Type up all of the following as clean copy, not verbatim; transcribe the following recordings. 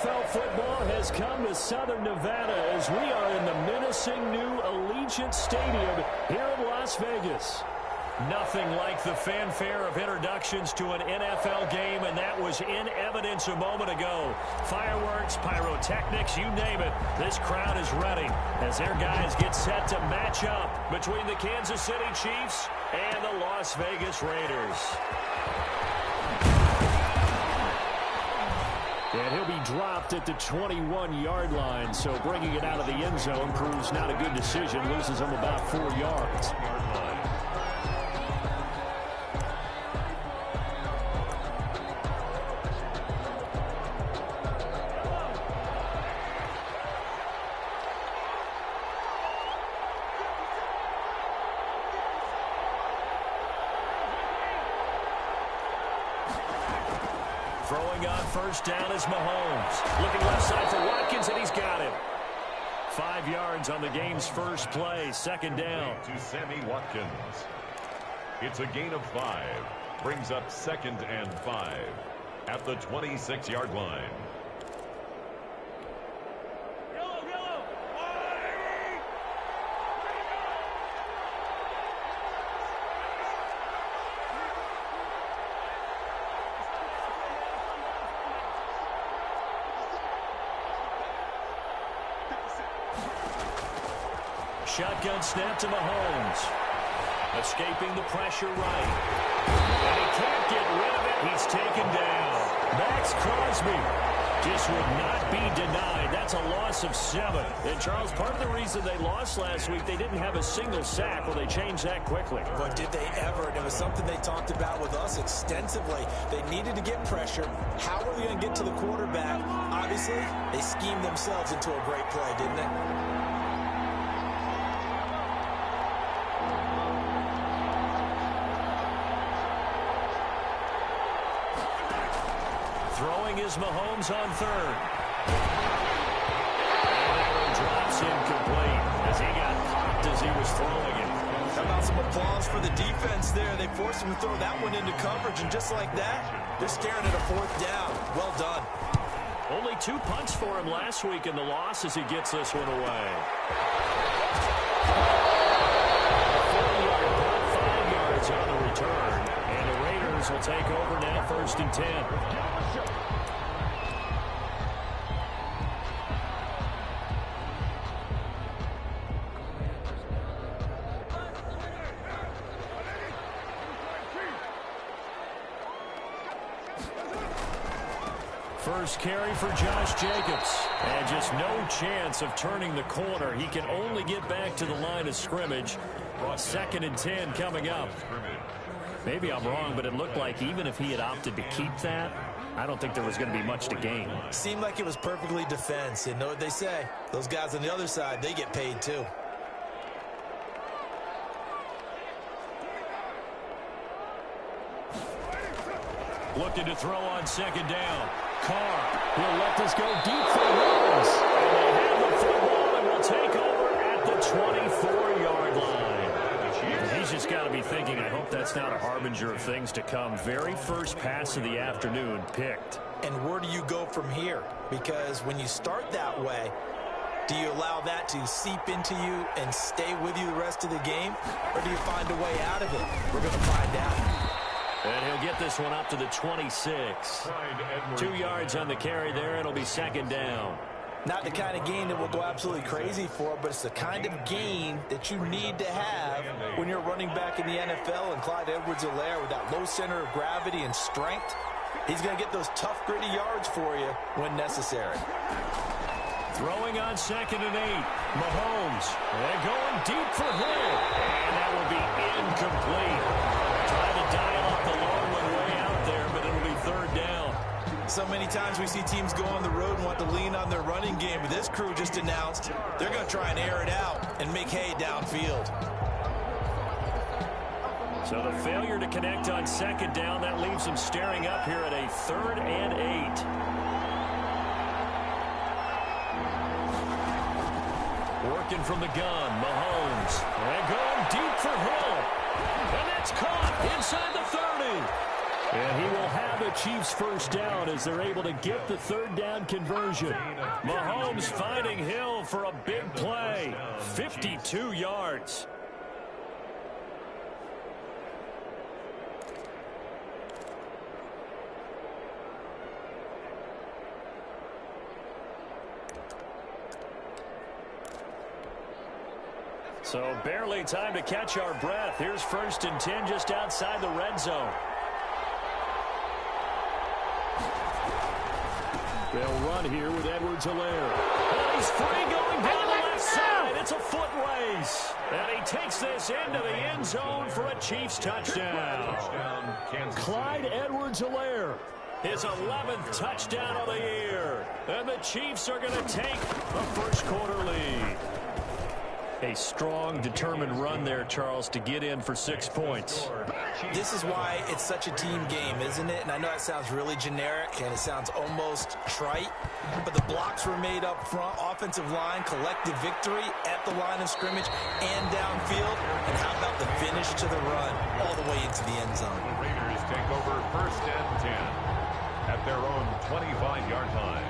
NFL football has come to Southern Nevada as we are in the menacing new Allegiant Stadium here in Las Vegas. Nothing like the fanfare of introductions to an NFL game, and that was in evidence a moment ago. Fireworks, pyrotechnics, you name it. This crowd is ready as their guys get set to match up between the Kansas City Chiefs and the Las Vegas Raiders. And he'll be dropped at the 21-yard line, so bringing it out of the end zone proves not a good decision. Loses him about 4 yards. Throwing on first down is Mahomes. Looking left side for Watkins, and he's got him. 5 yards on the game's first play. Second down. To Sammy Watkins. It's a gain of 5. Brings up 2nd and 5 at the 26-yard line. Shotgun snap to Mahomes. Escaping the pressure right. And he can't get rid of it. He's taken down. Max Crosby just would not be denied. That's a loss of 7. And, Charles, part of the reason they lost last week, they didn't have a single sack. Well, they changed that quickly. But did they ever? And it was something they talked about with us extensively. They needed to get pressure. How are they going to get to the quarterback? Obviously, they schemed themselves into a great play, didn't they? Throwing is Mahomes on third. And drops incomplete as he got popped as he was throwing it. How about some applause for the defense there? They forced him to throw that one into coverage, and just like that, they're staring at a 4th down. Well done. Only 2 punts for him last week in the loss as he gets this one away. 4-yard punt, 5 yards on the return. And the Raiders will take over now, 1st and 10. First carry for Josh Jacobs. And just no chance of turning the corner. He can only get back to the line of scrimmage. 2nd and 10 coming up. Maybe I'm wrong, but it looked like even if he had opted to keep that, I don't think there was going to be much to gain. Seemed like it was perfectly defense. You know what they say? Those guys on the other side, they get paid too. Looking to throw on 2nd down. Carr will let this go deep for Rose. And they have the football and will take over at the 24-yard line. He's just got to be thinking, I hope that's not a harbinger of things to come. Very first pass of the afternoon picked. And where do you go from here? Because when you start that way, do you allow that to seep into you and stay with you the rest of the game? Or do you find a way out of it? We're going to find out. And he'll get this one up to the 26. 2 yards on the carry there. It'll be 2nd down. Not the kind of gain that we'll go absolutely crazy for, but it's the kind of gain that you need to have when you're running back in the NFL. And Clyde Edwards-Helaire, with that low center of gravity and strength, he's going to get those tough, gritty yards for you when necessary. Throwing on 2nd and 8. Mahomes. They're going deep for Hill. And that will be incomplete. Trying to dial up the long one way out there, but it'll be 3rd down. So many times we see teams go on the road and want to lean on their running game, but this crew just announced they're going to try and air it out and make hay downfield. So the failure to connect on 2nd down, that leaves them staring up here at a 3rd and 8. Working from the gun, Mahomes. And going deep for Hill. And that's caught inside the 30. And he will have a Chiefs first down as they're able to get the third down conversion. Mahomes finding Hill for a big play. 52 yards. So barely time to catch our breath. Here's 1st and 10 just outside the red zone. They'll run here with Edwards-Helaire. And he's free going down the left side. It's a foot race. And he takes this into the end zone for a Chiefs touchdown. Clyde Edwards-Helaire, his 11th touchdown of the year. And the Chiefs are going to take the first quarter lead. A strong, determined run there, Charles, to get in for 6 points. This is why it's such a team game, isn't it? And I know it sounds really generic and it sounds almost trite, but the blocks were made up front, offensive line, collective victory at the line of scrimmage and downfield. And how about the finish to the run all the way into the end zone? The Raiders take over 1st and 10 at their own 25-yard line.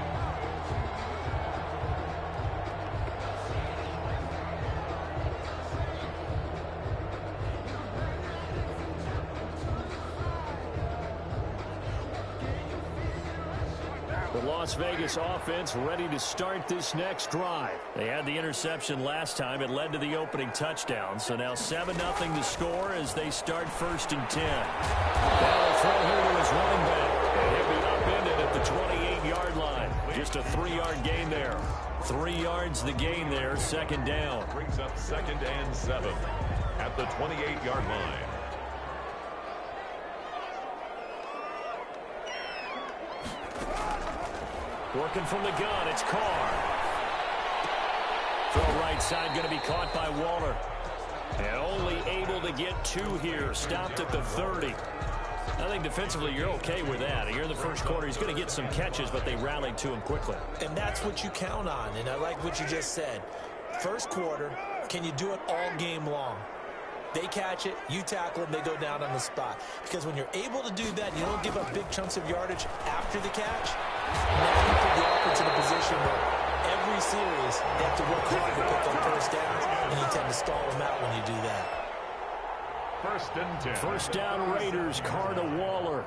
The Las Vegas offense ready to start this next drive. They had the interception last time. It led to the opening touchdown. So now 7-0 to score as they start 1st and 10. That'll throw here to his running back. And he'll be upended at the 28-yard line. Just a 3-yard gain there. 3 yards the gain there, 2nd down. Brings up 2nd and 7 at the 28-yard line. Working from the gun, it's Carr. Throw right side going to be caught by Waller. And only able to get 2 here. Stopped at the 30. I think defensively you're okay with that. You're in the first quarter. He's going to get some catches, but they rallied to him quickly. And that's what you count on. And I like what you just said. First quarter, can you do it all game long? They catch it, you tackle them, they go down on the spot. Because when you're able to do that, you don't give up big chunks of yardage after the catch. Now you put the offense in a position where every series they have to work hard to pick up first downs, and you tend to stall them out when you do that. 1st and 10. First down Raiders, Carr to Waller.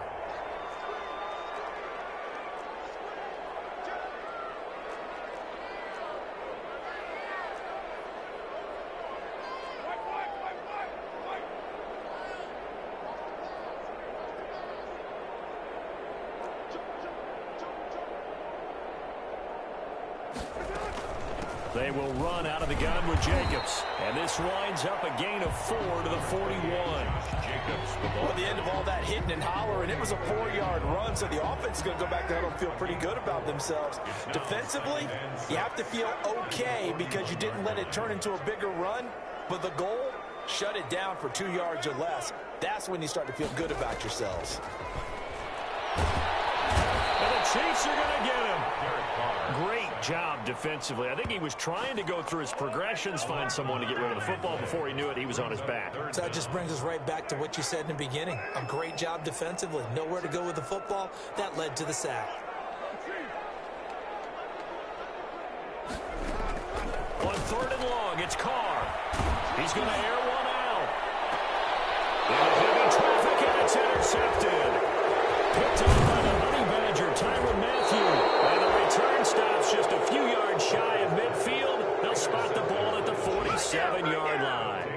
They will run out of the gun with Jacobs. And this winds up a gain of 4 to the 41. Jacobs, the ball. At the end of all that hitting and hollering, it was a 4-yard run, so the offense is going to go back there and feel pretty good about themselves. Defensively, you have to feel okay because you didn't let it turn into a bigger run, but the goal, shut it down for 2 yards or less. That's when you start to feel good about yourselves. And the Chiefs are going to get him. Great job defensively. I think he was trying to go through his progressions, find someone to get rid of the football. Before he knew it, he was on his back. So that just brings us right back to what you said in the beginning. A great job defensively. Nowhere to go with the football. That led to the sack. On 3rd and long, it's Carr. He's going to air one out. And heavy traffic, and it's intercepted. Picked up by the Honey Badger, Tyrann Mathieu. And the return stops just a few yards shy of midfield. They'll spot the ball at the 47-yard line.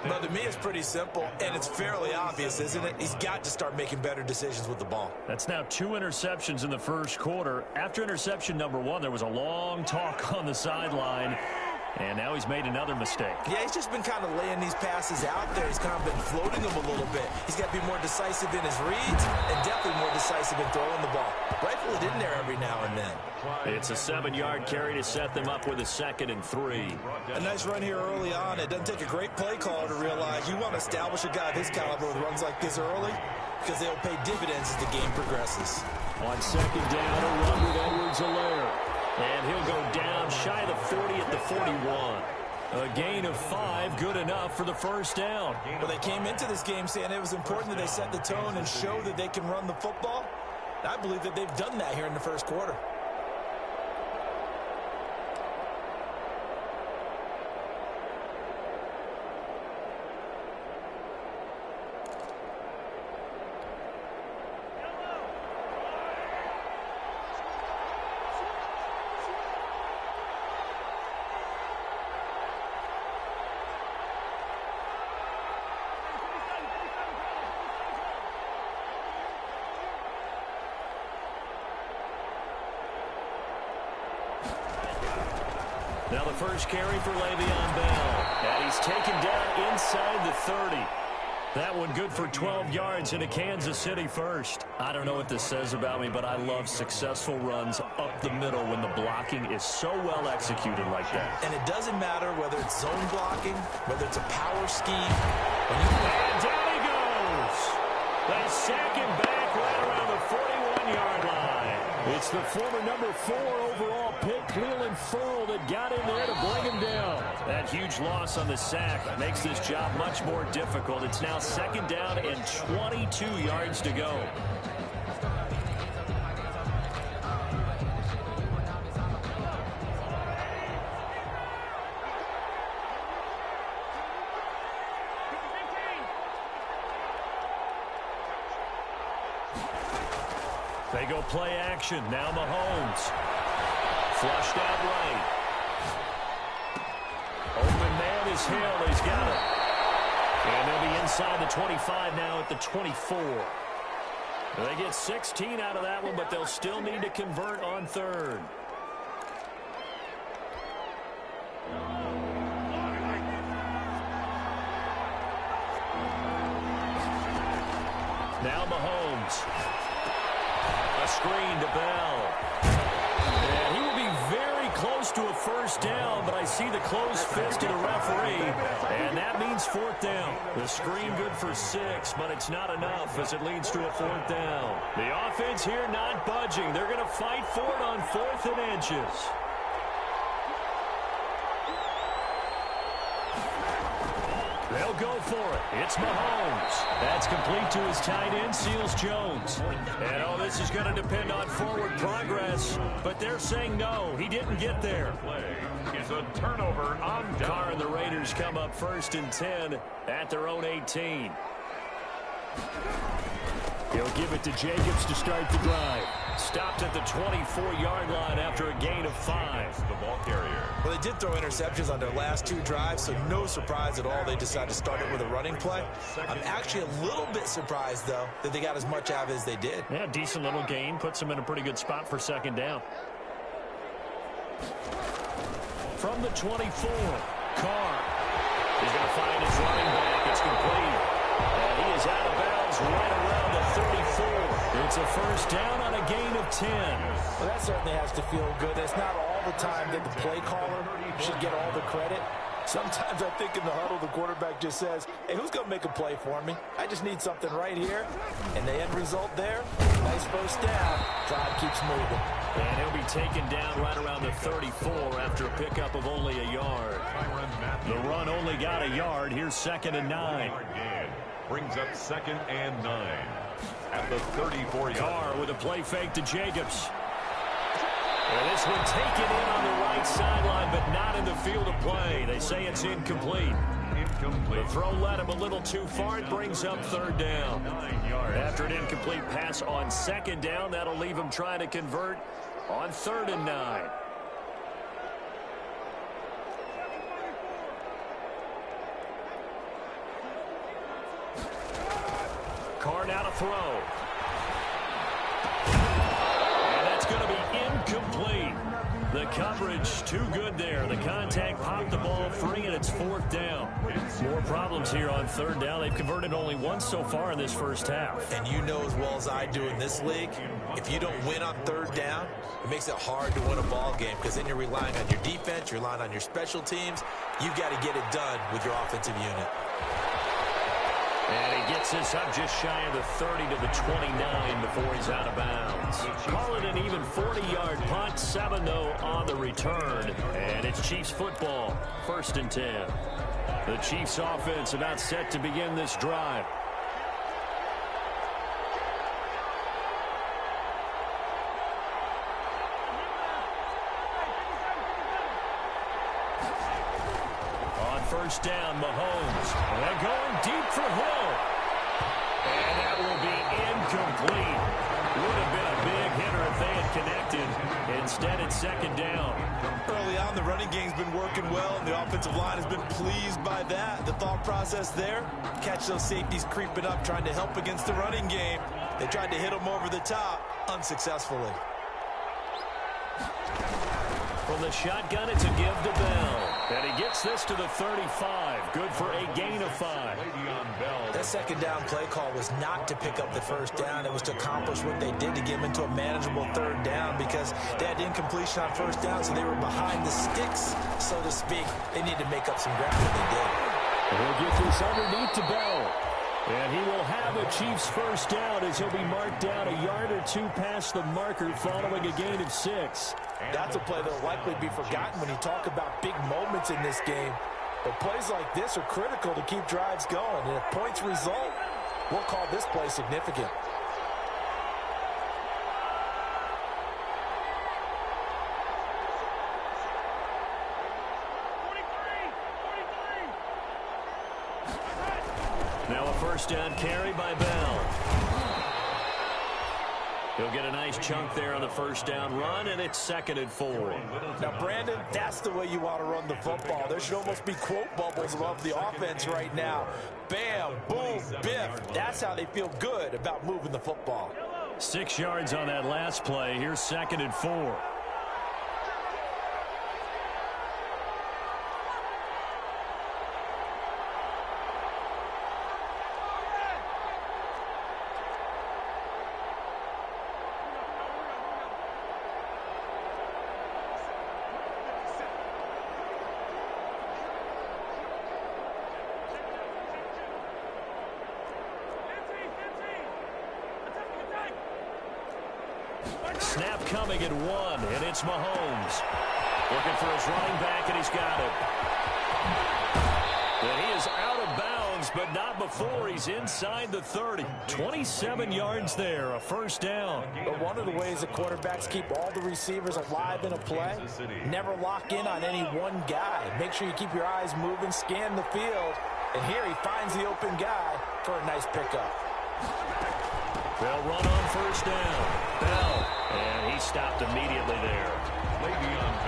But to me, it's pretty simple, and it's fairly obvious, isn't it? He's got to start making better decisions with the ball. That's now 2 interceptions in the first quarter. After interception number 1, there was a long talk on the sideline. And now he's made another mistake. Yeah, he's just been kind of laying these passes out there. He's kind of been floating them a little bit. He's got to be more decisive in his reads and definitely more decisive in throwing the ball. Rifle it in there every now and then. It's a 7-yard carry to set them up with a 2nd and 3. A nice run here early on. It doesn't take a great play caller to realize you want to establish a guy of his caliber with runs like this early because they'll pay dividends as the game progresses. On 2nd down, a run with Edwards-Helaire. And he'll go down shy of the 40 at the 41. A gain of 5, good enough for the first down. Well, they came into this game saying it was important that they set the tone and show that they can run the football. I believe that they've done that here in the first quarter. Now the first carry for Le'Veon Bell. And he's taken down inside the 30. That one good for 12 yards into Kansas City first. I don't know what this says about me, but I love successful runs up the middle when the blocking is so well executed like that. And it doesn't matter whether it's zone blocking, whether it's a power scheme. And down he goes. They sack him back right around the 41-yard line. It's the former number 4 overall pick, Cleveland Furl, that got in there to bring him down. That huge loss on the sack makes this job much more difficult. It's now second down and 22 yards to go. They go play action. Now Mahomes. Flushed out right. Open man is Hill. He's got it. And they'll be inside the 25 now at the 24. They get 16 out of that one, but they'll still need to convert on third. Now Mahomes. A screen to Bell. And he will be very close to a first down, but I see the closed fist of the referee, and that means fourth down. The screen good for 6, but it's not enough as it leads to a fourth down. The offense here not budging. They're going to fight for it on 4th and inches. They'll go for it. It's Mahomes. That's complete to his tight end, Seals Jones. And, oh, this is going to depend on forward progress, but they're saying no, he didn't get there. It's a turnover on down. Carr and the Raiders come up 1st and 10 at their own 18. He'll give it to Jacobs to start the drive. Stopped at the 24-yard line after a gain of 5. The ball carrier. Well, they did throw interceptions on their last 2 drives, so no surprise at all they decided to start it with a running play. I'm actually a little bit surprised, though, that they got as much out of it as they did. Yeah, decent little gain. Puts them in a pretty good spot for second down. From the 24, Carr. He's going to find his running back. It's complete. And he is out of bounds right around the 34. It's a first down on a gain of 10. Well, that certainly has to feel good. It's not all the time that the play caller should get all the credit. Sometimes I think in the huddle, the quarterback just says, hey, who's going to make a play for me? I just need something right here. And the end result there, nice first down. Drive keeps moving. And he'll be taken down right around the 34 after a pickup of only a yard. The run only got a yard. Here's 2nd and 9. Brings up 2nd and 9 at the 34-yard. Carr with a play fake to Jacobs. And this one taken in on the right sideline, but not in the field of play. They say it's incomplete. The throw led him a little too far. It brings up 3rd down. After an incomplete pass on 2nd down, that'll leave him trying to convert on 3rd and 9. Carr now to throw. And that's going to be incomplete. The coverage too good there. The contact popped the ball free, and it's 4th down. More problems here on 3rd down. They've converted only once so far in this first half. And you know as well as I do in this league, if you don't win on 3rd down, it makes it hard to win a ball game because then you're relying on your defense, you're relying on your special teams. You've got to get it done with your offensive unit. And he gets this up just shy of the 30 to the 29 before he's out of bounds. Call it an even 40-yard punt. 7, though, on the return. And it's Chiefs football, 1st and 10. The Chiefs offense about set to begin this drive. On 1st down, Mahomes. And going deep for Hill. And that will be incomplete. Would have been a big hitter if they had connected. Instead, it's 2nd down. Early on, the running game's been working well, and the offensive line has been pleased by that. The thought process there, catch those safeties creeping up, trying to help against the running game. They tried to hit them over the top, unsuccessfully. From the shotgun, it's a give to Bell. And he gets this to the 35. Good for a gain of 5. That 2nd down play call was not to pick up the 1st down. It was to accomplish what they did to get them into a manageable 3rd down because they had incompletion on 1st down, so they were behind the sticks, so to speak. They need to make up some ground, and they did. He'll get this underneath to Bell. And he will have a Chiefs 1st down as he'll be marked down a yard or 2 past the marker following a gain of 6. That's a play that will likely be forgotten when you talk about big moments in this game. But plays like this are critical to keep drives going. And if points result, we'll call this play significant. Now a 1st down carry by Bell. He'll get a nice chunk there on the 1st down run, and it's 2nd and 4. Now, Brandon, that's the way you want to run the football. There should almost be quote bubbles above the offense right now. Bam, boom, biff. That's how they feel good about moving the football. 6 yards on that last play. Here's 2nd and 4. Snap coming at 1, and it's Mahomes. Looking for his running back, and he's got it. And he is out of bounds, but not before he's inside the 30. 27 yards there, a 1st down. But one of the ways that quarterbacks keep all the receivers alive in a play, never lock in on any one guy. Make sure you keep your eyes moving, scan the field, and here he finds the open guy for a nice pickup. They'll run on 1st down. Bell. And he stopped immediately there.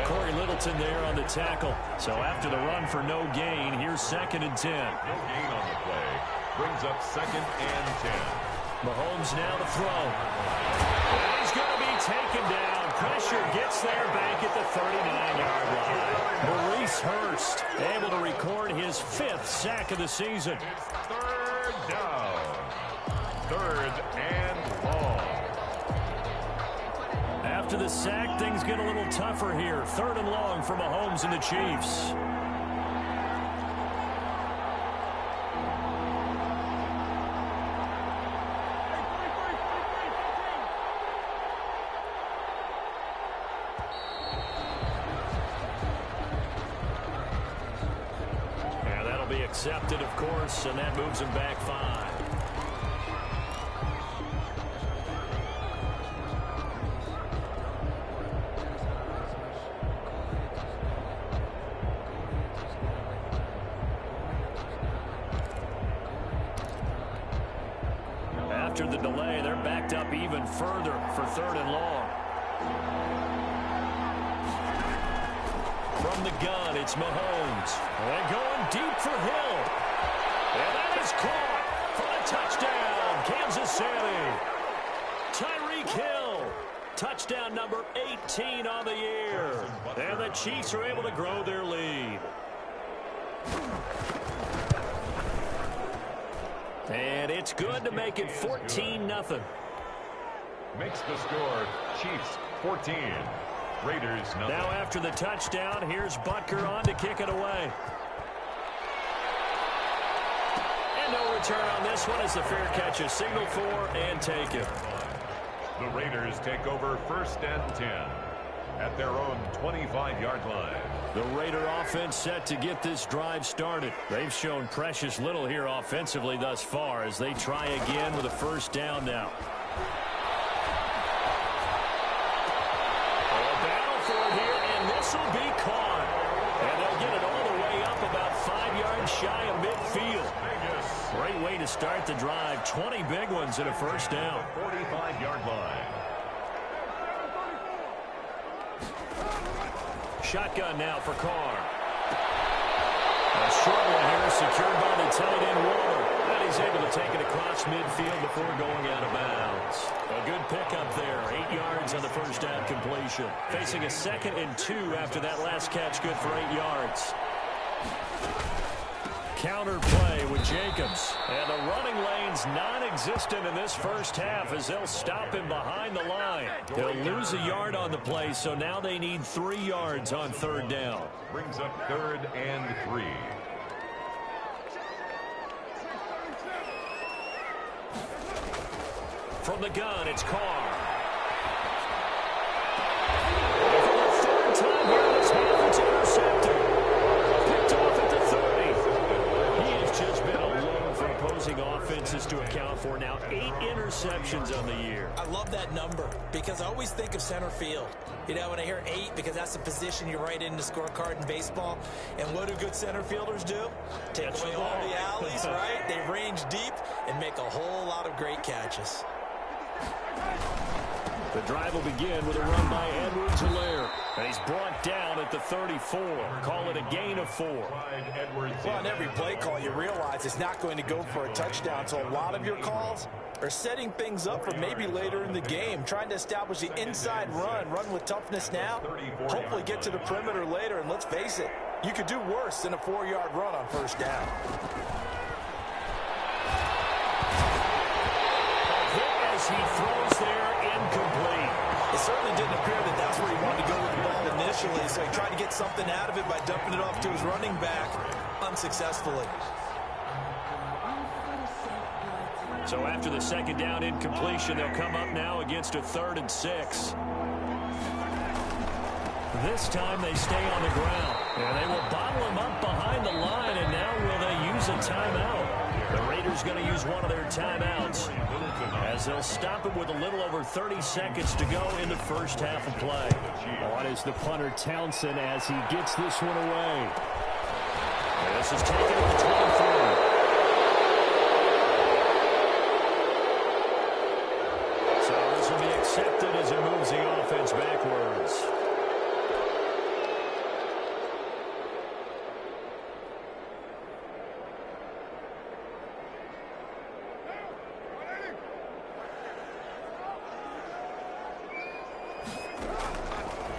Corey Littleton there on the tackle. So after the run for no gain, here's 2nd and 10. No gain on the play. Brings up 2nd and 10. Mahomes now to throw. And he's going to be taken down. Pressure gets there back at the 39-yard line. Maurice Hurst able to record his 5th sack of the season. It's 3rd down. 3rd and long. After the sack, things get a little tougher here. 3rd and long for Mahomes and the Chiefs. Yeah, that'll be accepted, of course, and that moves him back 5. After the delay, they're backed up even further for 3rd and long. From the gun, it's Mahomes. And going deep for Hill. And that is caught for a touchdown, Kansas City. Tyreek Hill, touchdown number 18 on the year. And the Chiefs are able to grow their lead. And it's good to make it 14-0. Makes the score Chiefs 14. Raiders nothing. Now after the touchdown, here's Butker on to kick it away. And no return on this one as the fair catch is signaled for and taken. The Raiders take over 1st and 10 at their own 25-yard line. The Raider offense set to get this drive started. They've shown precious little here offensively thus far as they try again with a first down now. A battle for it here, and this will be caught. And they'll get it all the way up about 5 yards shy of midfield. Great way to start the drive. 20 big ones and a first down. 45-yard line. Shotgun now for Carr. A short one here secured by the tight end Waller. And he's able to take it across midfield before going out of bounds. A good pickup there. 8 yards on the first down completion. Facing a 2nd and 2 after that last catch. Good for 8 yards. Counter play with Jacobs. And the running lane's non-existent in this first half as they'll stop him behind the line. They'll lose a yard on the play, so now they need 3 yards on 3rd down. Brings up 3rd and 3. From the gun, it's Carr. And for the 3rd time here this half, it's intercepted. Picked off at the 30. He has just been alone for opposing offenses to account for now 8 interceptions on the year. I love that number because I always think of center field. You know, when I hear 8, because that's the position you write in the scorecard in baseball. And what do good center fielders do? Take away all the alleys, right? They range deep and make a whole lot of great catches. The drive will begin with a run by Edwards-Helaire. And he's brought down at the 34. Call it a gain of 4. Well, on every play call, you realize it's not going to go for a touchdown. So a lot of your calls are setting things up for maybe later in the game, trying to establish the inside run with toughness now, hopefully get to the perimeter later. And let's face it, you could do worse than a 4-yard run on first down. As he throws there, incomplete. It certainly didn't appear that that's where he wanted to go with the ball initially, so he tried to get something out of it by dumping it off to his running back unsuccessfully. So after the 2nd down incompletion, they'll come up now against a 3rd and 6. This time they stay on the ground. And they will bottle him up behind the line, and now will they use a timeout? The Raiders going to use one of their timeouts as they'll stop him with a little over 30 seconds to go in the first half of play. On is the punter Townsend as he gets this one away. And this is taken at the 24. So this will be accepted as it moves the offense backwards.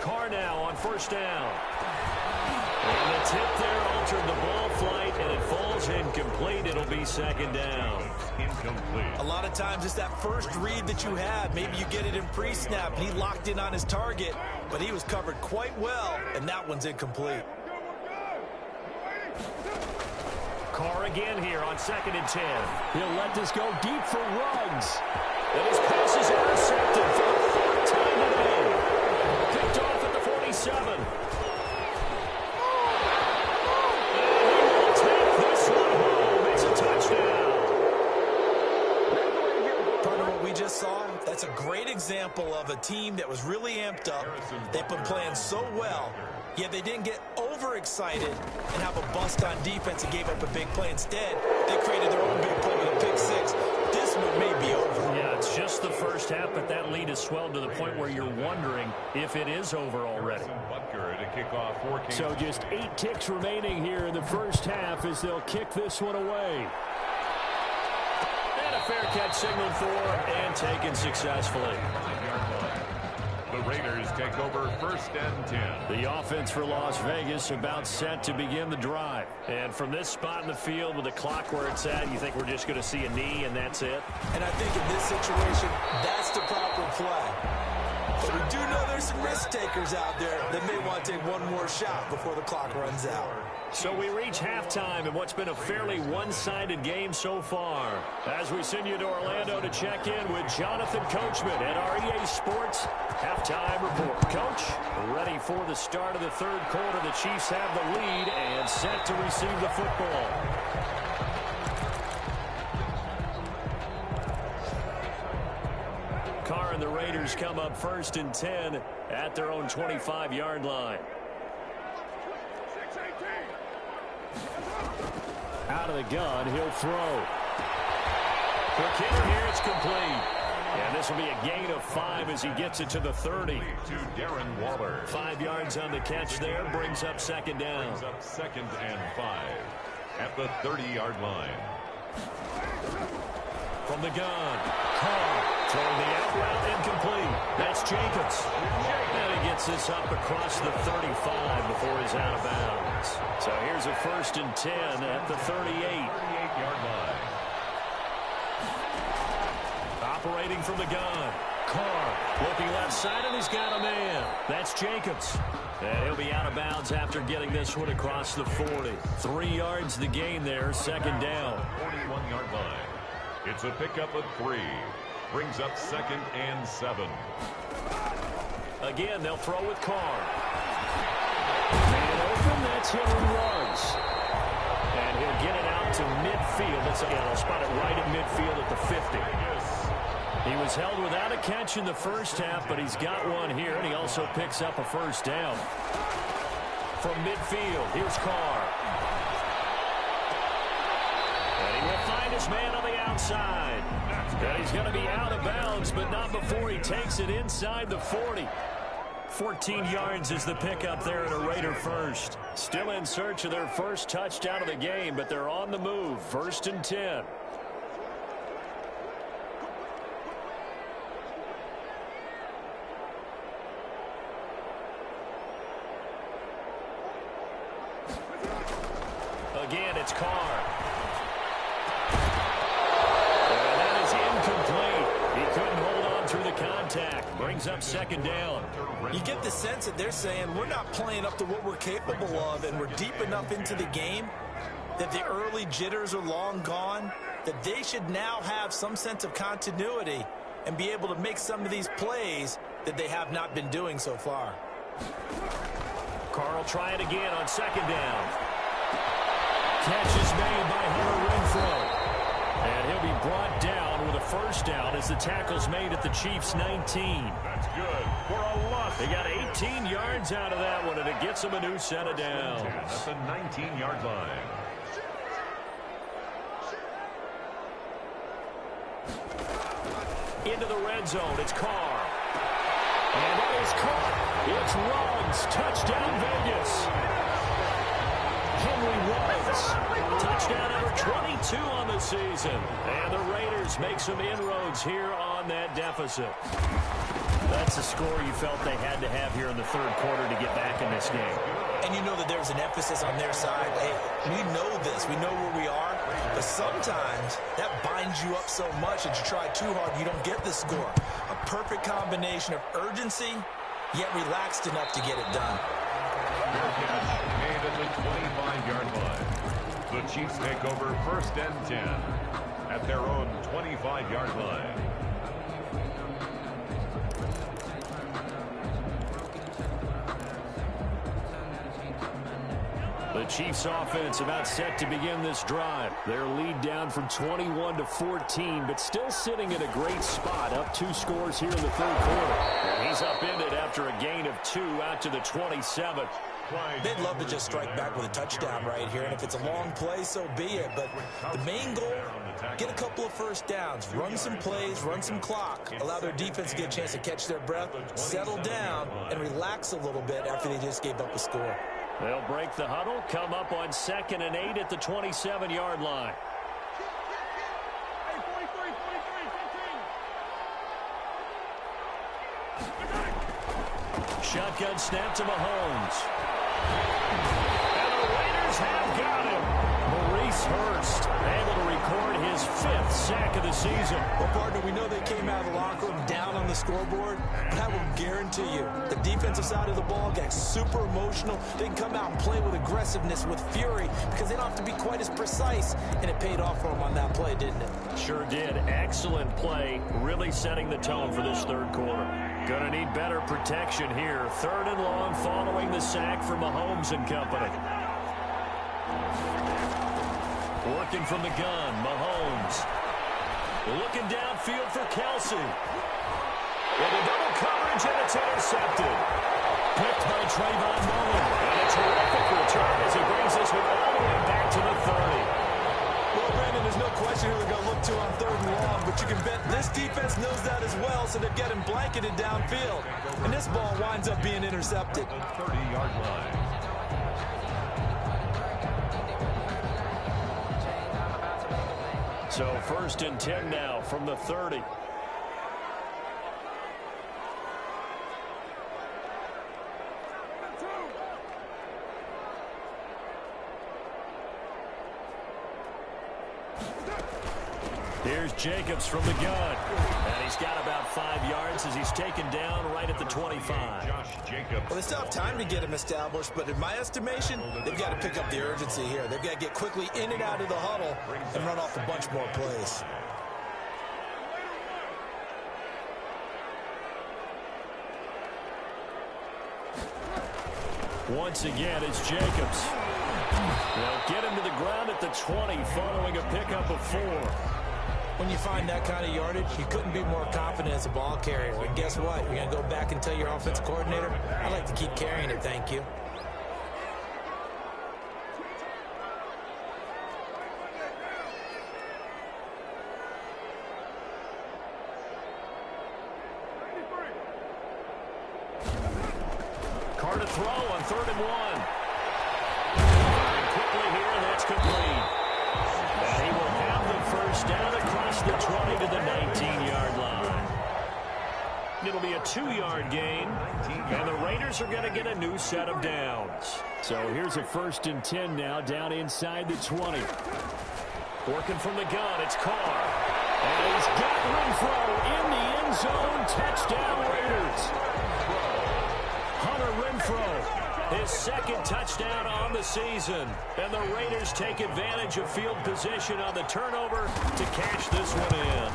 Carr now on first down. And the tip there altered the ball flight, and it falls incomplete. It'll be 2nd down. Incomplete. A lot of times it's that first read that you have. Maybe you get it in pre-snap, and he locked in on his target, but he was covered quite well, and that one's incomplete. Carr again here on 2nd and 10. He'll let this go deep for Ruggs. And his pass is intercepted for the 4th time today. Picked off at the 47. And he will take this one home. It's a touchdown. Part of what we just saw, that's a great example of a team that was really amped up. They've been playing so well, yet they didn't get overexcited and have a bust on defense and gave up a big play. Instead, they created their own big play with a pick 6. This one may be over. Yeah, it's just the first half, but that lead has swelled to the point where you're wondering if it is over already. So just 8 ticks remaining here in the first half as they'll kick this one away. And a fair catch signaled for and taken successfully. The Raiders take over 1st and 10. The offense for Las Vegas about set to begin the drive. And from this spot in the field with the clock where it's at, you think we're just going to see a knee and that's it? And I think in this situation, that's the proper play. But we do know there's some risk takers out there that may want to take one more shot before the clock runs out. So we reach halftime in what's been a fairly one-sided game so far. As we send you to Orlando to check in with Jonathan Coachman at our EA Sports Halftime Report. Coach, ready for the start of the third quarter. The Chiefs have the lead and set to receive the football. Carr and the Raiders come up 1st and 10 at their own 25-yard line. Out of the gun, he'll throw. For Kittle here, it's complete. And this will be a gain of 5 as he gets it to the 30. To Darren Waller. 5 yards on the catch there, brings up 2nd down. Brings up 2nd and 5 at the 30-yard line. From the gun, Carr throwing the out route incomplete. That's Jacobs. And he gets this up across the 35 before he's out of bounds. So here's a 1st and 10 at the 38-yard line. Operating from the gun, Carr looking left side, and he's got a man. That's Jacobs. And he'll be out of bounds after getting this one across the 40. 3 yards the gain there, 2nd down. 41-yard line. It's a pickup of 3. Brings up 2nd and 7. Again, they'll throw with Carr. Man open, that's hit and runs. And he'll get it out to midfield. He'll spot it right at midfield at the 50. He was held without a catch in the first half, but he's got one here, and he also picks up a 1st down. From midfield, here's Carr. And he will find his man on the outside. And he's going to be out of bounds, but not before he takes it inside the 40. 14 yards is the pickup there at a Raider first. Still in search of their first touchdown of the game, but they're on the move. 1st and 10. Again, it's Carr. And that is incomplete. He couldn't hold on through the contact. Brings up 2nd down. You get the sense that they're saying we're not playing up to what we're capable of, and we're deep enough into the game that the early jitters are long gone, that they should now have some sense of continuity and be able to make some of these plays that they have not been doing so far. Carr will try it again on 2nd down. Catch is made by Hunter Renfrow. And he'll be brought down with a 1st down as the tackle's made at the Chiefs' 19. That's good for a loss. They got 18 yards out of that one, and it gets them a new set of downs. At the 19-yard line. Into the red zone, it's Carr. And that is caught. It's Ruggs. Touchdown, Vegas. Henry Ruggs. Touchdown number 22 on the season. And the Raiders make some inroads here on that deficit. That's a score you felt they had to have here in the third quarter to get back in this game. And you know that there's an emphasis on their side. Hey, we know this. We know where we are. But sometimes that binds you up so much that you try too hard, you don't get the score. A perfect combination of urgency, yet relaxed enough to get it done. Made at the 25-yard line. The Chiefs take over 1st and 10 at their own 25-yard line. The Chiefs offense about set to begin this drive. Their lead down from 21 to 14, but still sitting in a great spot, up 2 scores here in the third quarter. And he's upended after a gain of 2 out to the 27. They'd love to just strike back with a touchdown right here, and if it's a long play, so be it. But the main goal, get a couple of 1st downs, run some plays, run some clock, allow their defense to get a chance to catch their breath, settle down, and relax a little bit after they just gave up a score. They'll break the huddle, come up on 2nd and 8 at the 27-yard line. Shotgun snap to Mahomes. And the Raiders have got him. Reese Hurst, able to record his 5th sack of the season. Well, partner, we know they came out of the locker room down on the scoreboard, but I will guarantee you the defensive side of the ball got super emotional. They can come out and play with aggressiveness, with fury, because they don't have to be quite as precise, and it paid off for them on that play, didn't it? Sure did. Excellent play, really setting the tone for this third quarter. Gonna need better protection here. 3rd and long following the sack from Mahomes and company. Working from the gun, Mahomes. Looking downfield for Kelsey. With a double coverage, and it's intercepted. Picked by Trayvon Mullen. And a terrific return as he brings this one all the way back to the 30. Well, Brandon, there's no question who they're going to look to on 3rd and long, but you can bet this defense knows that as well, so they're getting blanketed downfield. And this ball winds up being intercepted. 30-yard line. So 1st and 10 now from the 30. Here's Jacobs from the gun. And he's got about 5 yards as he's taken down right at the 25. Josh Jacobs. Well, they still have time to get him established, but in my estimation, they've got to pick up the urgency here. They've got to get quickly in and out of the huddle and run off a bunch more plays. Once again, it's Jacobs. They'll get him to the ground at the 20 following a pickup of 4. When you find that kind of yardage, you couldn't be more confident as a ball carrier. And guess what? You're going to go back and tell your offensive coordinator, I'd like to keep carrying it, thank you. Carr to throw on 3rd and 1. And quickly here, that's complete. And he will have the first down across the 20 to the 19-yard line. It'll be a 2-yard gain, and the Raiders are going to get a new set of downs. So here's a 1st and 10 now, down inside the 20. Working from the gun, it's Carr. And he's got Renfro in the end zone. Touchdown, Raiders. Hunter Renfro, his 2nd touchdown on the season. And the Raiders take advantage of field position on the turnover to cash this one in.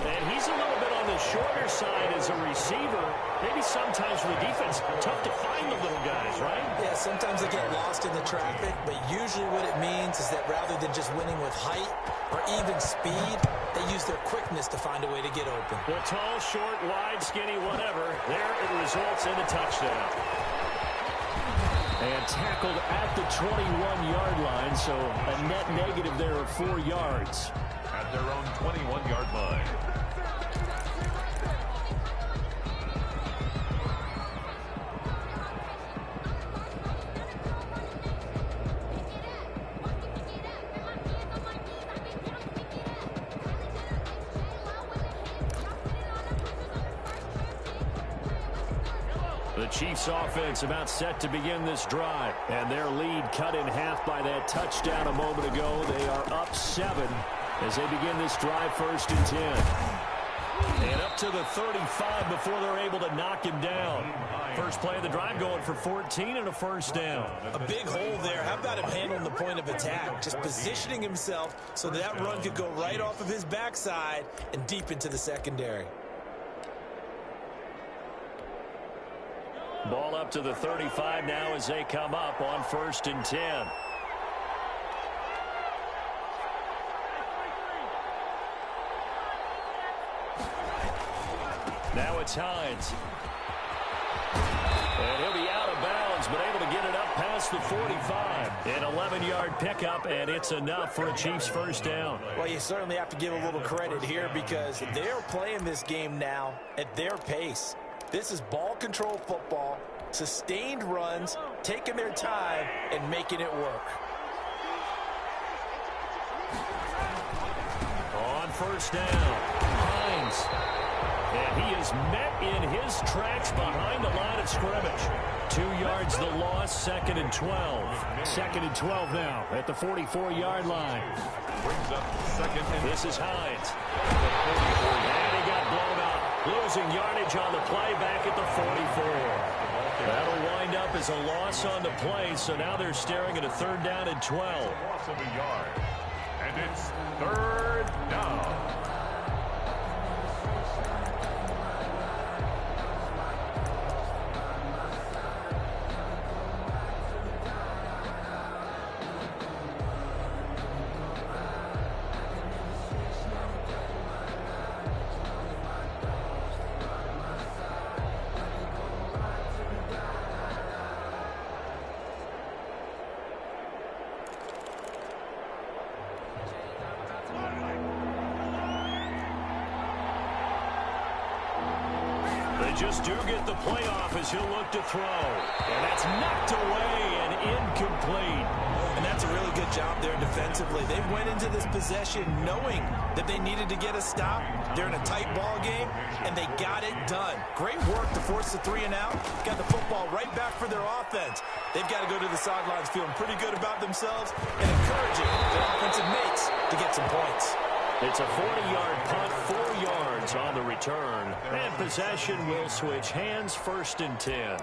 And he's a little bit on the shorter side as a receiver. Maybe sometimes for the defense, tough to find the little guys, right? Yeah, sometimes they get lost in the traffic, but usually what it means is that rather than just winning with height or even speed, they use their quickness to find a way to get open. Well, tall, short, wide, skinny, whatever, there it results in a touchdown. And tackled at the 21-yard line, so a net negative there of 4 yards. At their own 21-yard line. The Chiefs offense about set to begin this drive. And their lead cut in half by that touchdown a moment ago. They are up 7 as they begin this drive 1st and 10. And up to the 35 before they're able to knock him down. First play of the drive going for 14 and a first down. A big hole there. How about him handling the point of attack? Just positioning himself so that run could go right off of his backside and deep into the secondary. Ball up to the 35 now as they come up on 1st and 10. Now it's Hines. And he'll be out of bounds, but able to get it up past the 45. An 11-yard pickup, and it's enough for a Chiefs first down. Well, you certainly have to give a little credit here because they're playing this game now at their pace. This is ball control football, sustained runs, taking their time, and making it work. On first down, Hines. And he is met in his tracks behind the line of scrimmage. 2 yards the loss, 2nd and 12. 2nd and 12 now at the 44-yard line. Brings up 2nd and this is Hines. And he got blown up. Losing yardage on the play back at the 44. That'll wind up as a loss on the play, so now they're staring at a 3rd down and 12. Loss of a yard. And it's 3rd down. Just do get the playoff as he'll look to throw. And that's knocked away and incomplete. And that's a really good job there defensively. They went into this possession knowing that they needed to get a stop. They're in a tight ball game, and they got it done. Great work to force the 3 and out. Got the football right back for their offense. They've got to go to the sidelines feeling pretty good about themselves and encouraging their offensive mates to get some points. It's a 40-yard punt, 4 yards on the return. And possession will switch hands, 1st and 10.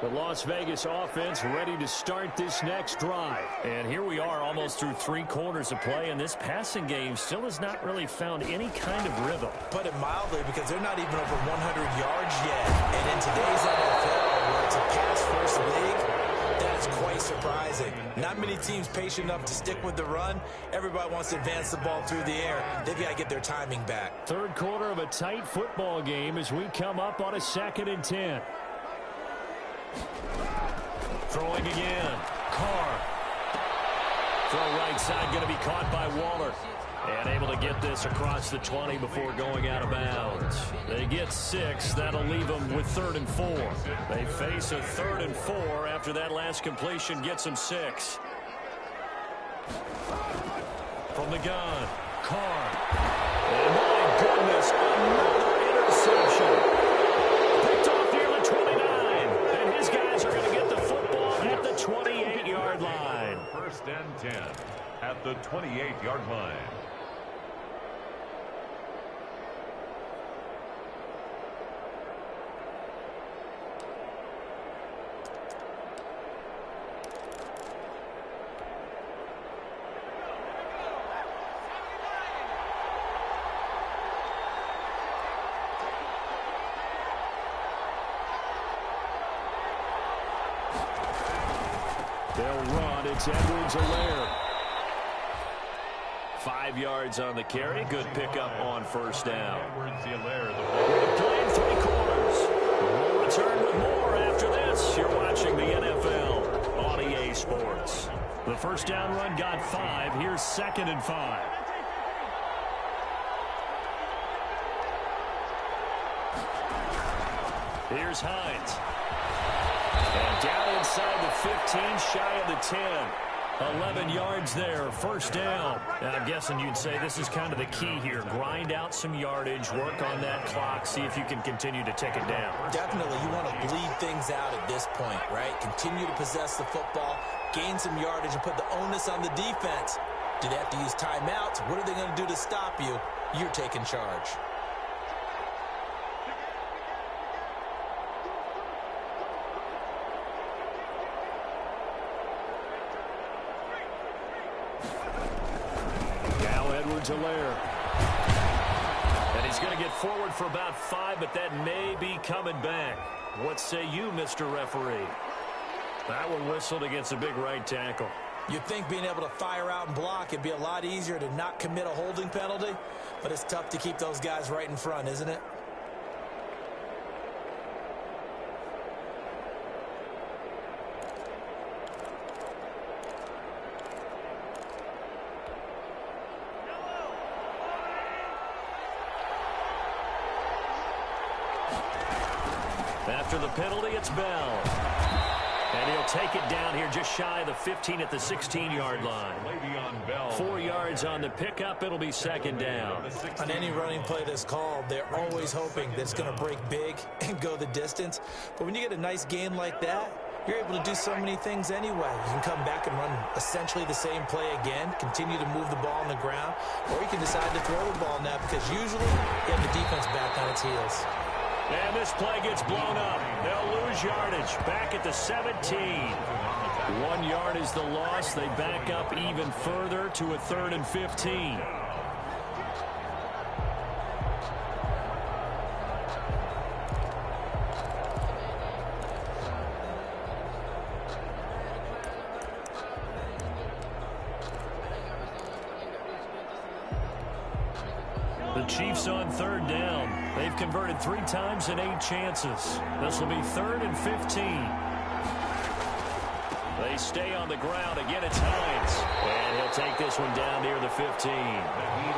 The Las Vegas offense ready to start this next drive. And here we are almost through 3 quarters of play, and this passing game still has not really found any kind of rhythm. Put it mildly, because they're not even over 100 yards yet. And in today's NFL, where it's a pass-first league, that is quite surprising. Not many teams patient enough to stick with the run. Everybody wants to advance the ball through the air. They've got to get their timing back. 3rd quarter of a tight football game as we come up on a 2nd and 10. Throwing again. Carr. Throw right side, going to be caught by Waller. And able to get this across the 20 before going out of bounds. They get 6. That'll leave them with 3rd and 4. They face a 3rd and 4 after that last completion gets them 6. From the gun. Carr. And my goodness, another interception. Picked off near the 29. And his guys are going to get the football at the 28-yard line. 1st and 10 at the 28-yard line. They'll run. It's Edwards-Helaire. 5 yards on the carry. Good pickup on 1st down. Edwards-Helaire, We're playing 3 quarters. We'll return with more after this. You're watching the NFL on EA Sports. The 1st down run got 5. Here's 2nd and 5. Here's Hines. And down inside the 15, shy of the 10. 11 yards there, 1st down. And I'm guessing you'd say this is kind of the key here. Grind out some yardage, work on that clock, see if you can continue to tick it down. Definitely, you want to bleed things out at this point, right? Continue to possess the football, gain some yardage, and put the onus on the defense. Do they have to use timeouts? What are they going to do to stop you? You're taking charge. Edwards-Helaire. And he's going to get forward for about 5, but that may be coming back. What say you, Mr. Referee? That one whistled against a big right tackle. You'd think being able to fire out and block it'd be a lot easier to not commit a holding penalty, but it's tough to keep those guys right in front, isn't it? After the penalty, it's Bell. And And he'll take it down here just shy of the 15 at the 16-yard line. 4 yards on the pickup. It'll be second down. On any running play that's called, they're always hoping that it's going to break big and go the distance. But when you get a nice game like that, you're able to do so many things anyway. You can come back and run essentially the same play again, continue to move the ball on the ground, or you can decide to throw the ball now because usually you have the defense back on its heels. And this play gets blown up. They'll lose yardage back at the 17. 1 yard is the loss. They back up even further to a 3rd and 15. The Chiefs on 3rd down. They've converted 3 times in 8 chances. This will be 3rd and 15. They stay on the ground. Again, it's Hines. And he'll take this one down near the 15.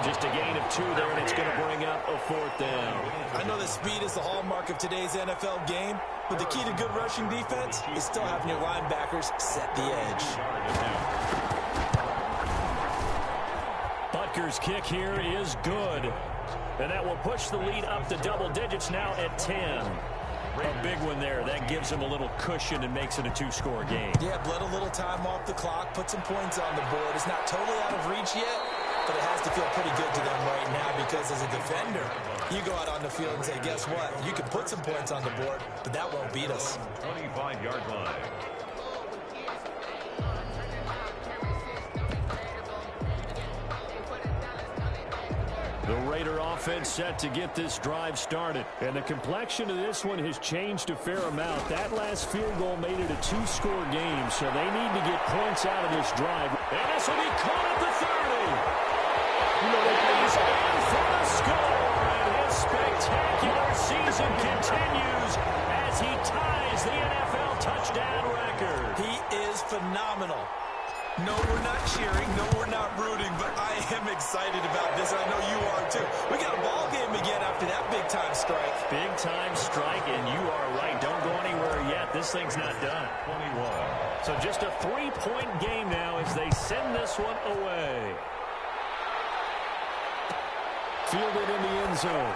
Just a gain of 2 there, and it's going to bring up a 4th down. I know that speed is the hallmark of today's NFL game, but the key to good rushing defense is still having your linebackers set the edge. Butker's kick here is good. And that will push the lead up to double digits now at 10. A big one there. That gives them a little cushion and makes it a 2-score game. Yeah, bled a little time off the clock, put some points on the board. It's not totally out of reach yet, but it has to feel pretty good to them right now because as a defender, you go out on the field and say, guess what? You can put some points on the board, but that won't beat us. 25-yard line. The Raider offense set to get this drive started. And the complexion of this one has changed a fair amount. That last field goal made it a 2-score game, so they need to get points out of this drive. And this will be caught at the 30. He's in for the score. And his spectacular season continues as he ties the NFL touchdown record. He is phenomenal. No, we're not cheering. No, we're not rooting, but I am excited about this. I know you are, too. We got a ball game again after that big-time strike. Big-time strike, and you are right. Don't go anywhere yet. This thing's not done. 21. So just a 3-point game now as they send this one away. Fielded in the end zone.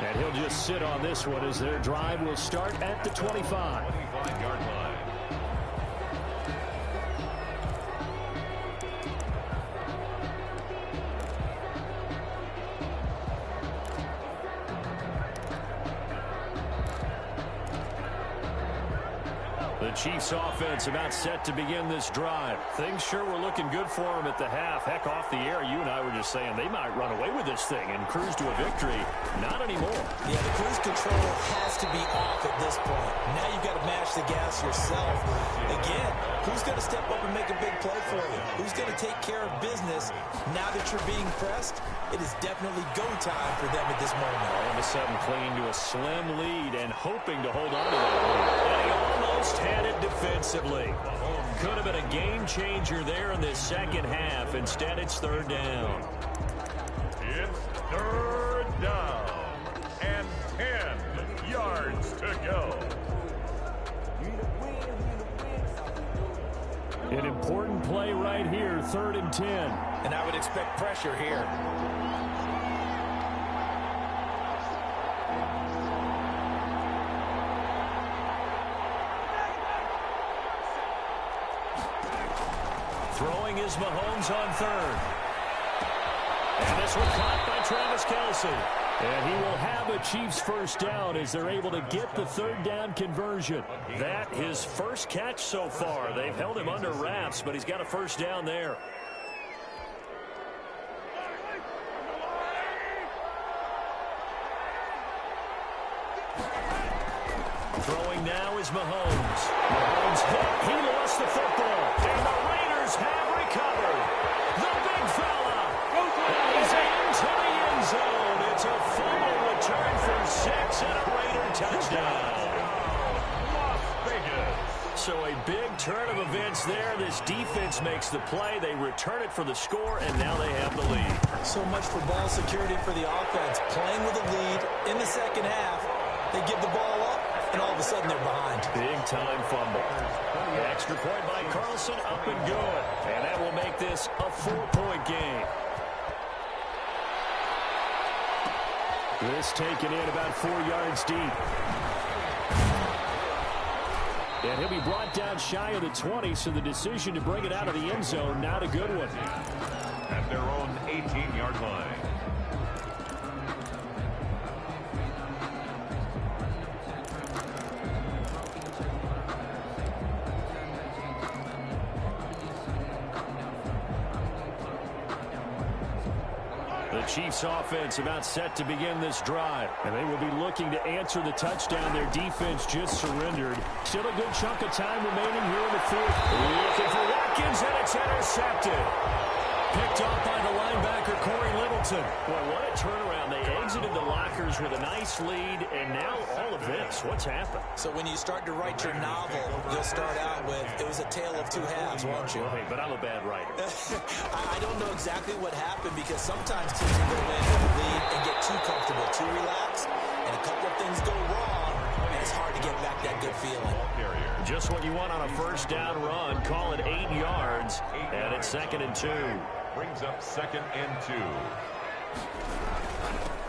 And he'll just sit on this one as their drive will start at the 25. 25-yard line. The Chiefs offense about set to begin this drive. Things sure were looking good for them at the half. Heck, off the air, you and I were just saying they might run away with this thing and cruise to a victory. Not anymore. Yeah, the cruise control has to be off at this point. Now you've got to mash the gas yourself. Again, who's going to step up and make a big play for you? Who's going to take care of business now that you're being pressed? It is definitely go time for them at this moment. All of a sudden clinging to a slim lead and hoping to hold on to that lead. And he almost had it defensively. Could have been a game changer there in this second half. Instead, it's 3rd down. It's 3rd down and 10 yards to go. An important play right here, 3rd and 10. And I would expect pressure here. Throwing is Mahomes on 3rd. And this one caught by Travis Kelce. And he will have a Chiefs first down as they're able to get the 3rd down conversion. That his first catch so far. They've held him under wraps, but he's got a first down there. Throwing now is Mahomes. Mahomes hit. He lost the football. And the Raiders have recovered. The big fella. And he's into the end zone. It's a fumble return for 6 and a Raider touchdown. Las Vegas. So a big turn of events there. This defense makes the play. They return it for the score, and now they have the lead. So much for ball security for the offense. Playing with a lead in the second half. They give the ball up, and all of a sudden they're behind. Big-time fumble. The extra point by Carlson, up and good. And that will make this a 4-point game. This taken in about 4 yards deep. And he'll be brought down shy of the 20, so the decision to bring it out of the end zone, not a good one. At their own 18-yard line. The Chiefs offense about set to begin this drive. And they will be looking to answer the touchdown their defense just surrendered. Still a good chunk of time remaining here in the fourth. Looking for Watkins, and it's intercepted. Picked off by the linebacker, Corey Littleton. Boy, what a turnaround. They exited the lockers with a nice lead, and now all of this. What's happened? So when you start to write your novel, you'll start out with, it was a tale of two halves, won't you? Hey, but I'm a bad writer. I don't know exactly what happened, because sometimes teams will go into the lead and get too comfortable, too relaxed, and a couple of things go wrong, and it's hard to get back that good feeling. Just what you want on a first down run. Call it 8 yards, and it's 2nd and 2. Brings up 2nd and 2.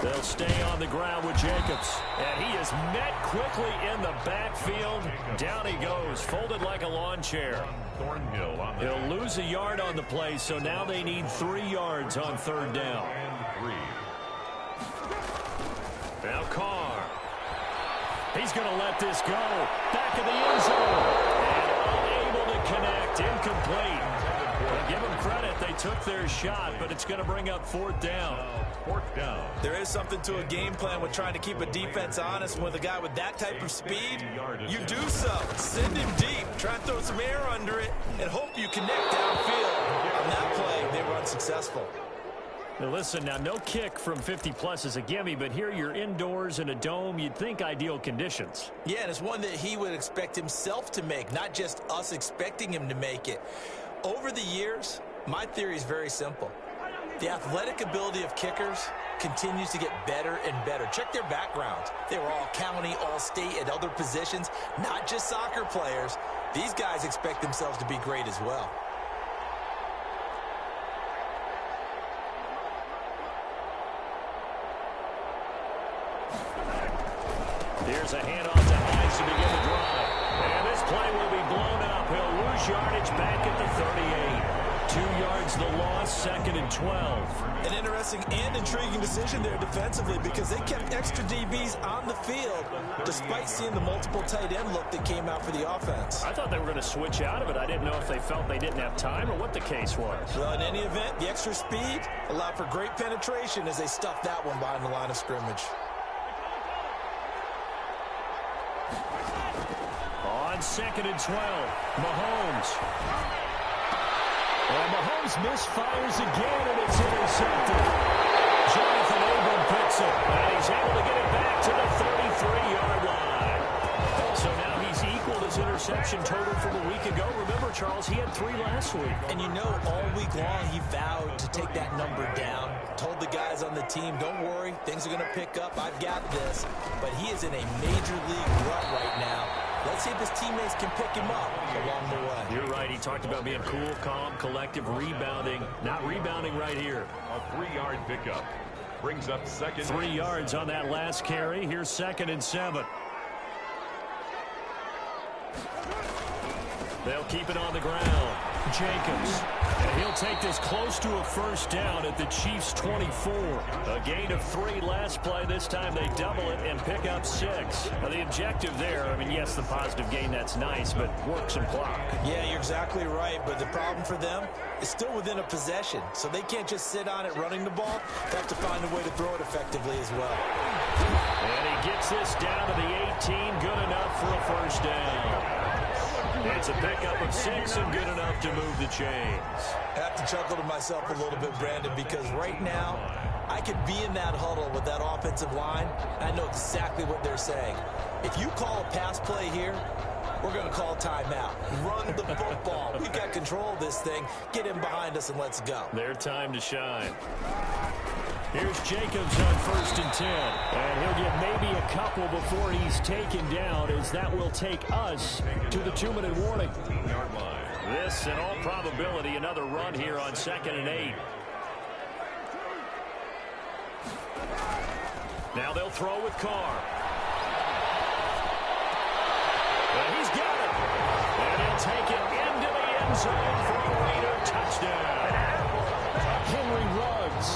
They'll stay on the ground with Jacobs. And he is met quickly in the backfield. Down he goes, folded like a lawn chair. Thornhill on the He'll lose a yard on the play, so now they need 3 yards on 3rd down. and 3. Now Carr. He's going to let this go. Back in the end zone. And unable to connect. Incomplete. Well, give them credit. They took their shot, but it's going to bring up 4th down. 4th down. There is something to a game plan with trying to keep a defense honest. With a guy with that type of speed, you do so. Send him deep. Try and throw some air under it and hope you connect downfield. On that play, they were unsuccessful. Now listen, now no kick from 50-plus is a gimme, but here you're indoors in a dome. You'd think ideal conditions. Yeah, and it's one that he would expect himself to make, not just us expecting him to make it. Over the years, my theory is very simple. The athletic ability of kickers continues to get better and better. Check their backgrounds. They were all county, all state, at other positions, not just soccer players. These guys expect themselves to be great as well. Here's a handoff to Hines to begin the drive. And this play will be blown up. He'll lose yardage back at the 38. 2 yards the loss, 2nd and 12. An interesting and intriguing decision there defensively, because they kept extra DBs on the field despite seeing the multiple tight end look that came out for the offense. I thought they were going to switch out of it. I didn't know if they felt they didn't have time or what the case was. Well, in any event, the extra speed allowed for great penetration as they stuffed that one behind the line of scrimmage. On 2nd and 12, Mahomes. And Mahomes misfires again, and it's intercepted. Jonathan Abram picks it, and he's able to get it back to the 33-yard line. So now he's equaled his interception total from a week ago. Remember, Charles, he had 3 last week. And you know, all week long he vowed to take that number down. Told the guys on the team, don't worry, things are going to pick up. I've got this. But he is in a major league rut right now. Let's see if his teammates can pick him up along the way. You're right. He talked about being cool, calm, collective, rebounding. Not rebounding right here. A 3-yard pickup. Brings up 2nd. 3 yards on that last carry. Here's 2nd and 7. They'll keep it on the ground. Jacobs. And he'll take this close to a first down at the Chiefs' 24. A gain of 3 last play. This time they double it and pick up 6. Now the objective there, I mean, yes, the positive gain, that's nice, but work some clock. Yeah, you're exactly right. But the problem for them is still within a possession. So they can't just sit on it running the ball. They have to find a way to throw it effectively as well. And he gets this down to the 18. Good enough for a first down. It's a pickup of 6 and good enough to move the chains. I have to chuckle to myself a little bit, Brandon, because right now I could be in that huddle with that offensive line, and I know exactly what they're saying. If you call a pass play here, we're going to call timeout. Run the football. We've got control of this thing. Get him behind us and let's go. Their time to shine. Here's Jacobs on 1st and 10. And he'll get maybe a couple before he's taken down, as that will take us to the 2-minute warning. This, in all probability, another run here on 2nd and 8. Now they'll throw with Carr. And he's got it. And he'll take it into the end zone for a Raider touchdown. Henry Ruggs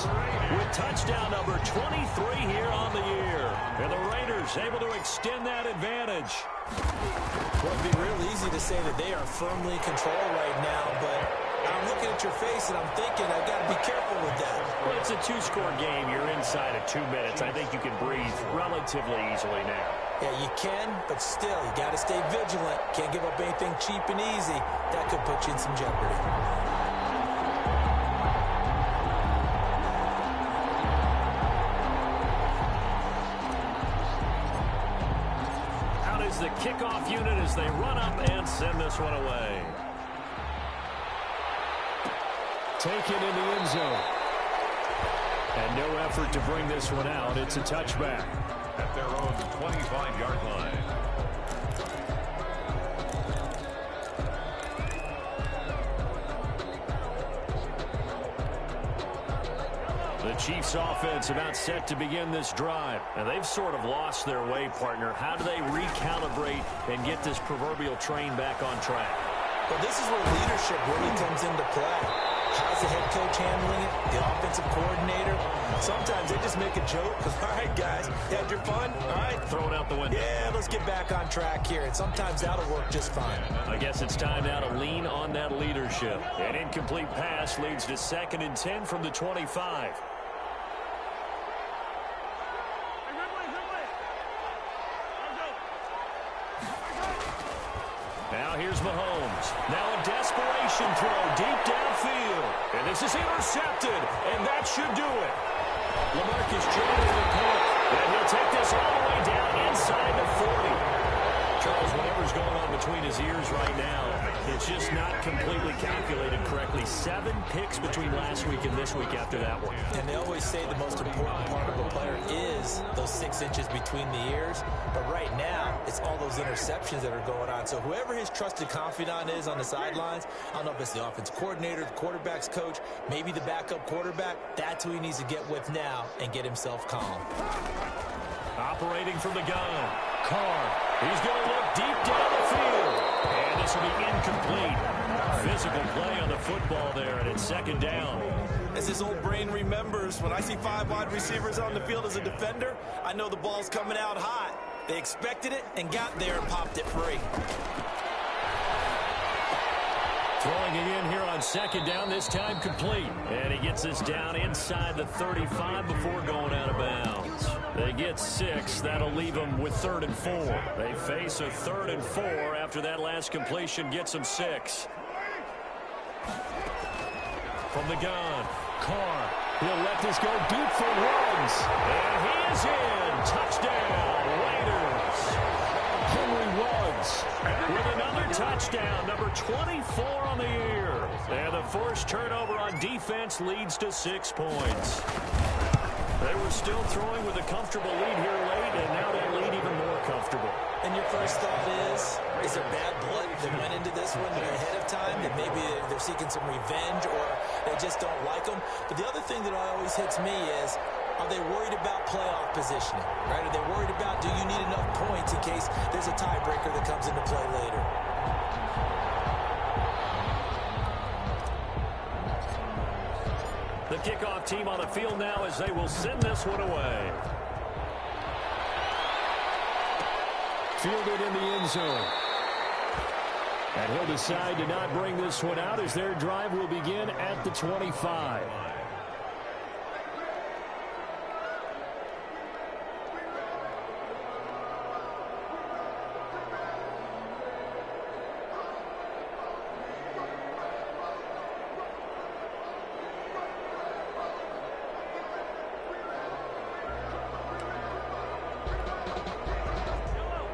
with touchdown number 23 here on the year. And the Raiders able to extend that advantage. Well, it'd be real easy to say that they are firmly in control right now, but I'm looking at your face and I'm thinking I've got to be careful with that. Well, it's a 2-score game. You're inside of 2 minutes. I think you can breathe relatively easily now. Yeah, you can, but still, you got to stay vigilant. Can't give up anything cheap and easy. That could put you in some jeopardy. Out is the kickoff unit as they run up and send this one away. Taken in the end zone. And no effort to bring this one out. It's a touchback. At their own 25-yard line. The Chiefs offense about set to begin this drive. And they've sort of lost their way, partner. How do they recalibrate and get this proverbial train back on track? Well, this is where leadership really comes into play. How's the head coach handling it? The offensive coordinator? Sometimes they just make a joke. All right, guys, you had your fun? All right. Throw it out the window. Yeah, let's get back on track here. And sometimes that'll work just fine. I guess it's time now to lean on that leadership. An incomplete pass leads to 2nd and 10 from the 25. Now here's Mahomes. Now a desperation throw deep downfield. And this is intercepted. And that should do it. LaMarcus Joyner with the pick. And he'll take this all the way down inside the 40. Charles, whatever's going on between his ears right now, it's just not completely calculated correctly. 7 picks between last week and this week after that one. And they always say the most important part of a player is those 6 inches between the ears. But right now, it's all those interceptions that are going on. So whoever his trusted confidant is on the sidelines, I don't know if it's the offensive coordinator, the quarterback's coach, maybe the backup quarterback, that's who he needs to get with now and get himself calm. Operating from the gun, Carr. He's going to look deep down the field. And this will be incomplete. Physical play on the football there, and it's 2nd down. As his old brain remembers, when I see 5 wide receivers on the field as a defender, I know the ball's coming out hot. They expected it and got there and popped it free. Throwing it in here on 2nd down, this time complete. And he gets this down inside the 35 before going out of bounds. They get 6. That'll leave them with 3rd and 4. They face a 3rd and 4 after that last completion gets them 6. From the gun, Carr. He'll let this go deep for Ruggs. And he is in. Touchdown, Raiders. Henry Ruggs with another touchdown, number 24 on the year. And the forced turnover on defense leads to 6 points. They were still throwing with a comfortable lead here late, and now that lead even more comfortable. And your first thought is there bad blood that went into this one ahead of time, that maybe they're seeking some revenge or they just don't like them? But the other thing that always hits me is, are they worried about playoff positioning? Right? Are they worried about, do you need enough points in case there's a tiebreaker that comes into play later? The kickoff team on the field now as they will send this one away. Fielded in the end zone. And he'll decide to not bring this one out as their drive will begin at the 25.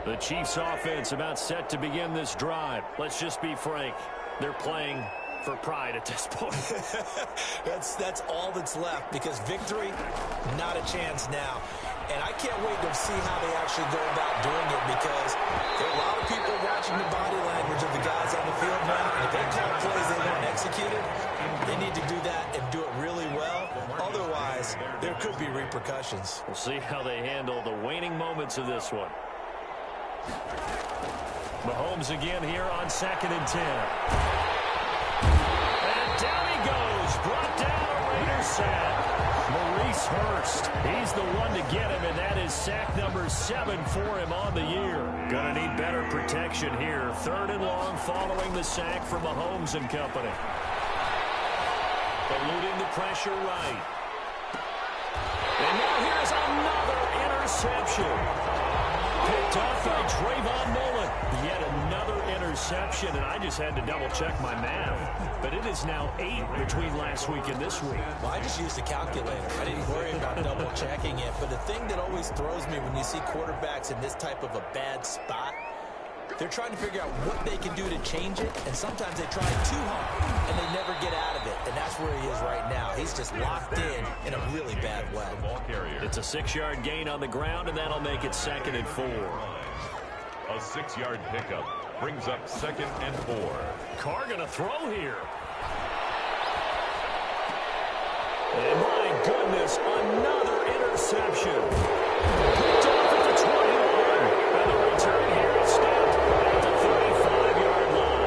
The Chiefs offense about set to begin this drive. Let's just be frank. They're playing for pride at this point. That's all that's left, because victory, not a chance now. And I can't wait to see how they actually go about doing it, because there are a lot of people watching the body language of the guys on the field now. And if they call plays they don't execute it, they need to do that and do it really well. Otherwise, there could be repercussions. We'll see how they handle the waning moments of this one. Mahomes again here on 2nd and 10. And down he goes. Brought down a Raiders sack. Maurice Hurst. He's the one to get him, and that is sack number 7 for him on the year. Gonna need better protection here. 3rd and long following the sack from Mahomes and company. Eluding the pressure right. And now here's another interception. Picked off by Trayvon Mullen. Yet another interception, and I just had to double-check my math. But it is now 8 between last week and this week. Well, I just used a calculator. I didn't worry about double-checking it. But the thing that always throws me when you see quarterbacks in this type of a bad spot, they're trying to figure out what they can do to change it, and sometimes they try too hard, and they never get out of it, and that's where he is right now. He's just locked in a really bad way. It's a 6-yard gain on the ground, and that'll make it 2nd and 4. A 6-yard pickup brings up 2nd and 4. Carr gonna throw here. And my goodness, another interception. Picked off at the 21. And the return here is stopped at the 35-yard line.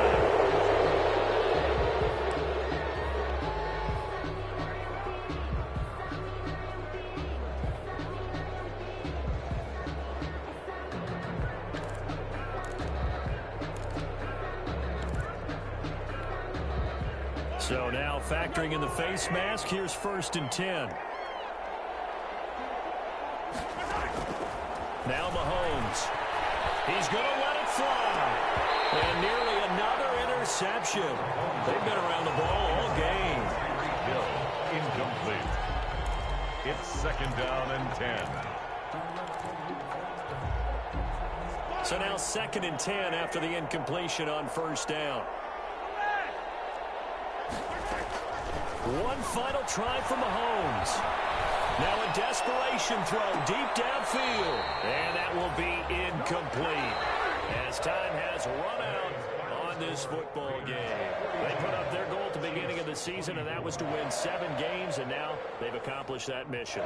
So now factoring in the face mask, here's 1st and 10. Now Mahomes. He's going to let it fly. And nearly another interception. They've been around the ball all game. Incomplete. It's 2nd down and 10. So now 2nd and 10 after the incompletion on 1st down. One final try for Mahomes. Now a desperation throw deep downfield. And that will be incomplete, as time has run out on this football game. They put up their goal at the beginning of the season, and that was to win 7 games, and now they've accomplished that mission.